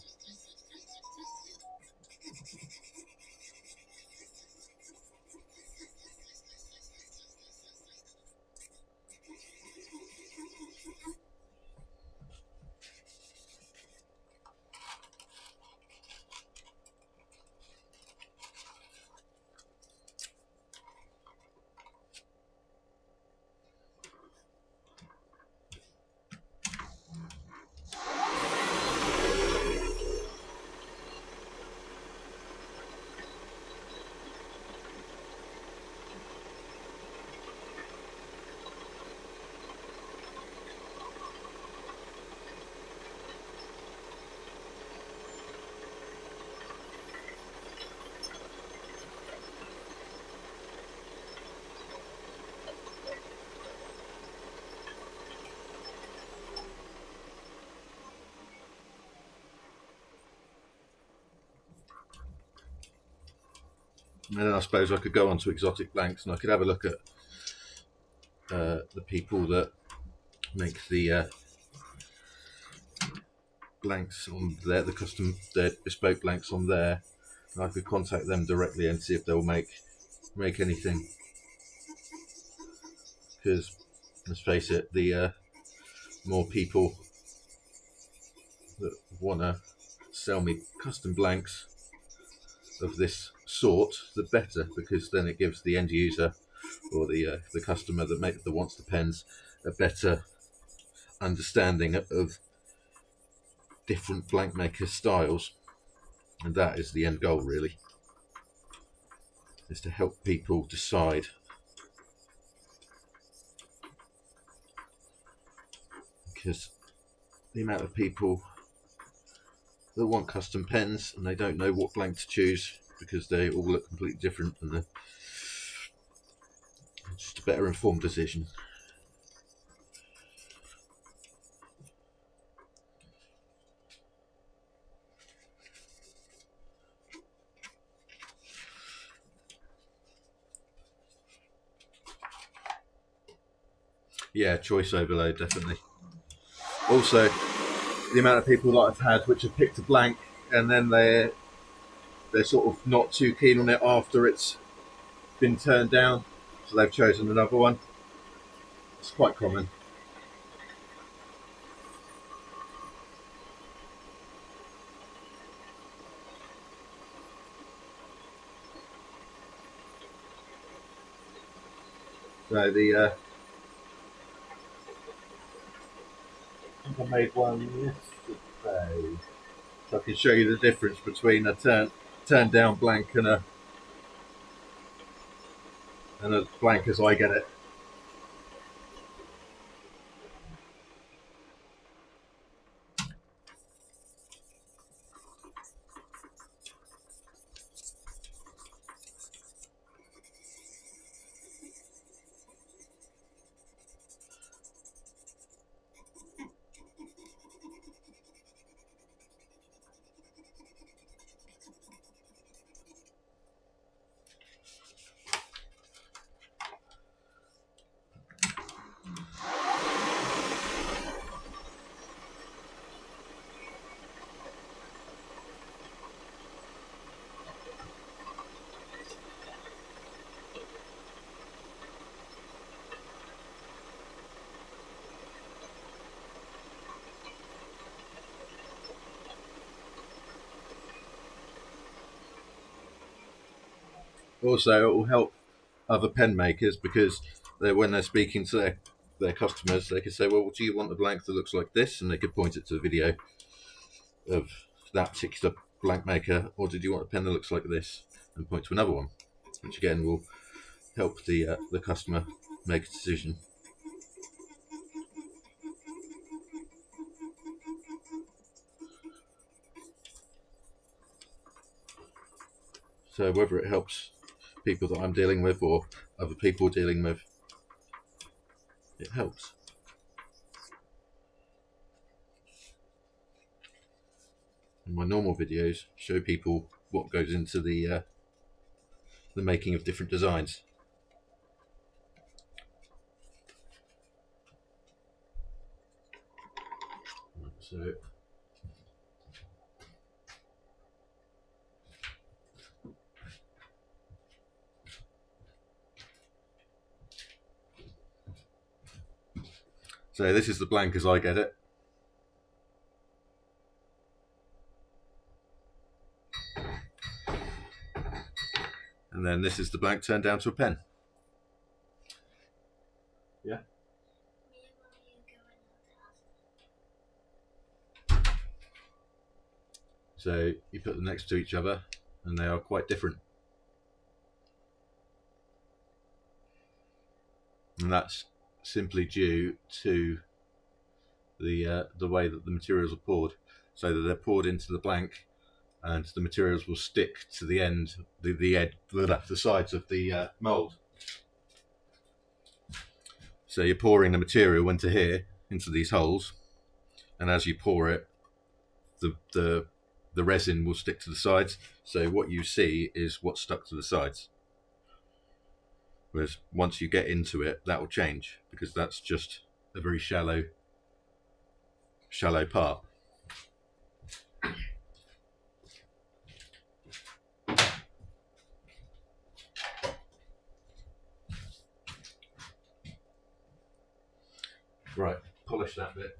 And then I suppose I could go on to exotic blanks and I could have a look at the people that make the blanks on there, their bespoke blanks on there. And I could contact them directly and see if they'll make anything. Because let's face it, the more people that want to sell me custom blanks of this sort, the better, because then it gives the end user or the customer that wants the pens a better understanding of different blank maker styles, and that is the end goal really, is to help people decide. Because the amount of people that want custom pens and they don't know what blank to choose because they all look completely different, and it's just a better informed decision. Yeah, choice overload, definitely. Also, the amount of people that I've had which have picked a blank and then they're sort of not too keen on it after it's been turned down, so they've chosen another one. It's quite common. So I think I made one yesterday. So I can show you the difference between a turned down blank and a blank as I get it. Also, it will help other pen makers because when they're speaking to their customers, they can say, "Well, do you want a blank that looks like this?" And they could point it to a video of that particular blank maker, or did you want a pen that looks like this, and point to another one, which again will help the customer make a decision. So whether it helps people that I'm dealing with or other people dealing with, it helps. And my normal videos show people what goes into the making of different designs. So this is the blank as I get it. And then this is the blank turned down to a pen. Yeah. So you put them next to each other and they are quite different. And that's simply due to the way that the materials are poured, so that they're poured into the blank and the materials will stick to the end, the sides of the mould. So you're pouring the material into here, into these holes, and as you pour it, the resin will stick to the sides. So what you see is what's stuck to the sides. Whereas once you get into it, that will change, because that's just a very shallow part. Right, polish that bit.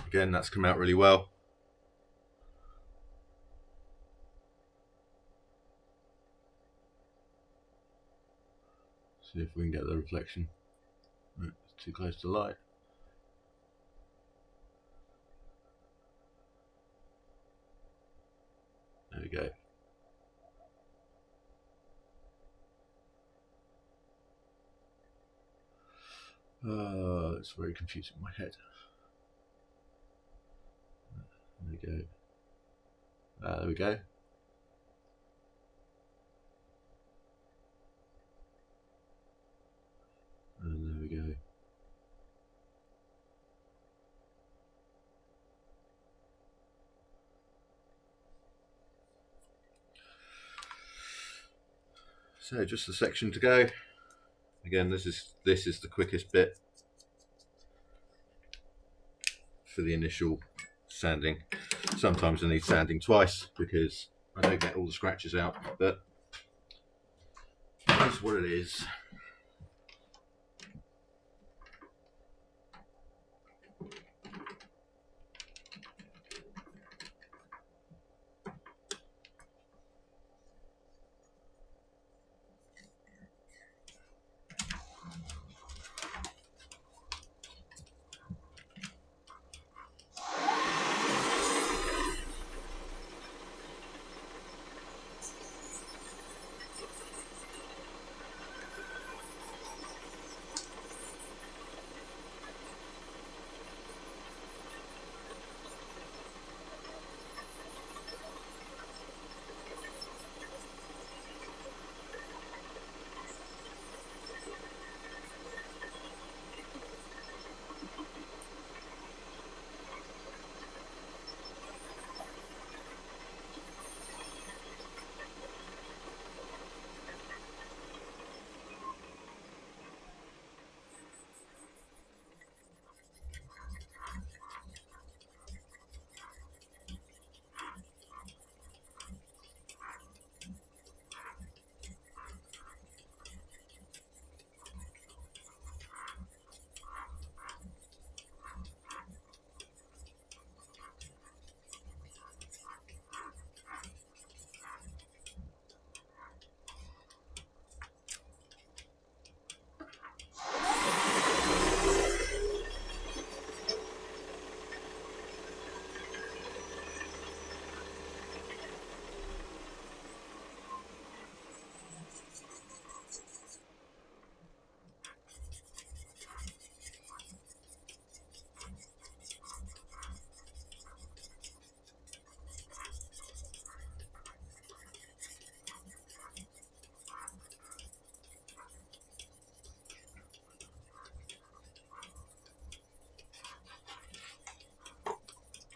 Again, that's come out really well. See if we can get the reflection. It's too close to light. There we go. It's very confusing in my head. There we go. There we go. And there we go. So just a section to go. Again, this is the quickest bit for the initial sanding. Sometimes I need sanding twice because I don't get all the scratches out, but that's what it is.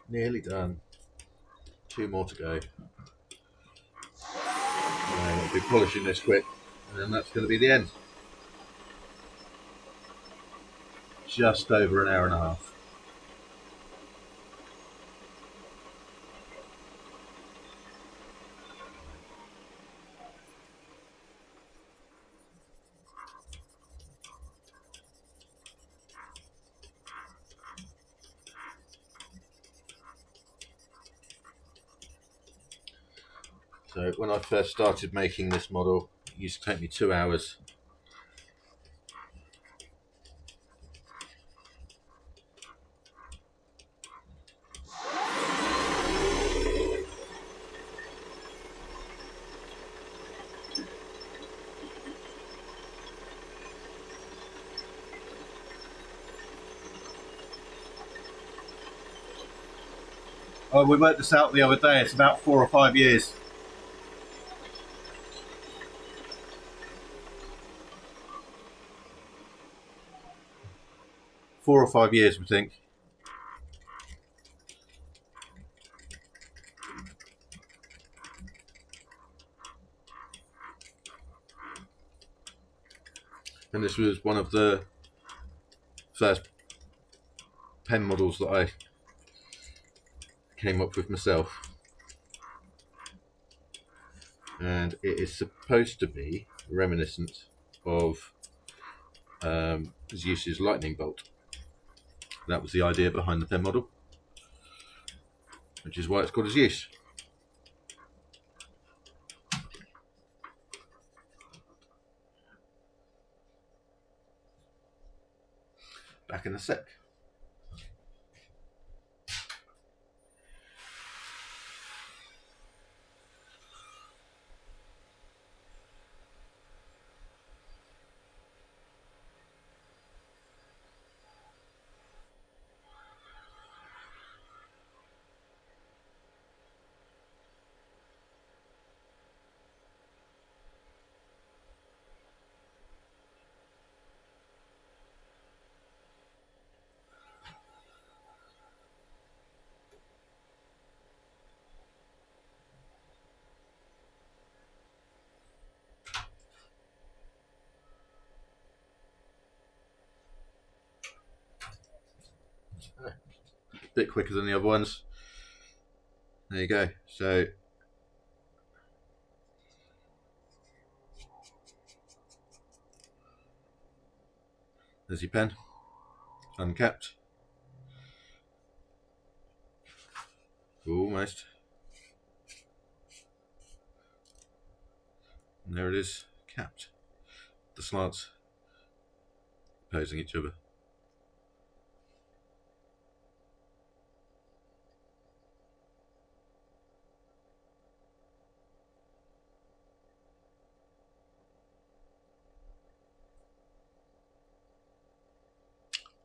Nearly done. 2 more to go. I'll be polishing this quick, and then that's going to be the end. Just over an hour and a half. So when I first started making this model, it used to take me 2 hours. Oh, we worked this out the other day. It's about 4 or 5 years. 4 or 5 years, we think. And this was one of the first pen models that I came up with myself. And it is supposed to be reminiscent of Zeus's lightning bolt. That was the idea behind the pen model, which is why it's called Zeus. Back in a sec. A bit quicker than the other ones. There you go. So there's your pen, uncapped. Almost. And there it is, capped. The slants opposing each other.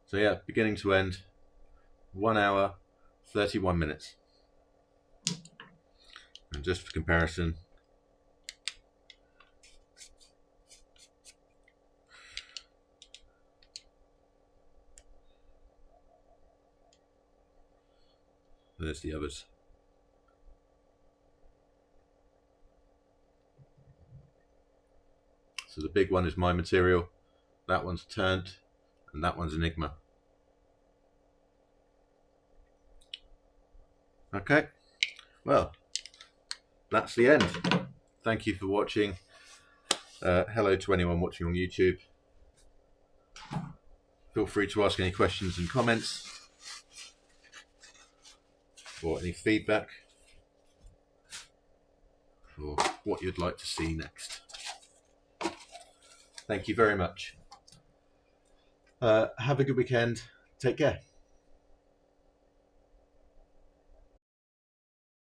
So yeah, beginning to end, 1 hour, 31 minutes. And just for comparison, there's the others. So the big one is my material, that one's turned, and that one's Enigma. Okay, well, that's the end. Thank you for watching. Hello to anyone watching on YouTube. Feel free to ask any questions and comments, or any feedback, or what you'd like to see next. Thank you very much. Have a good weekend. Take care.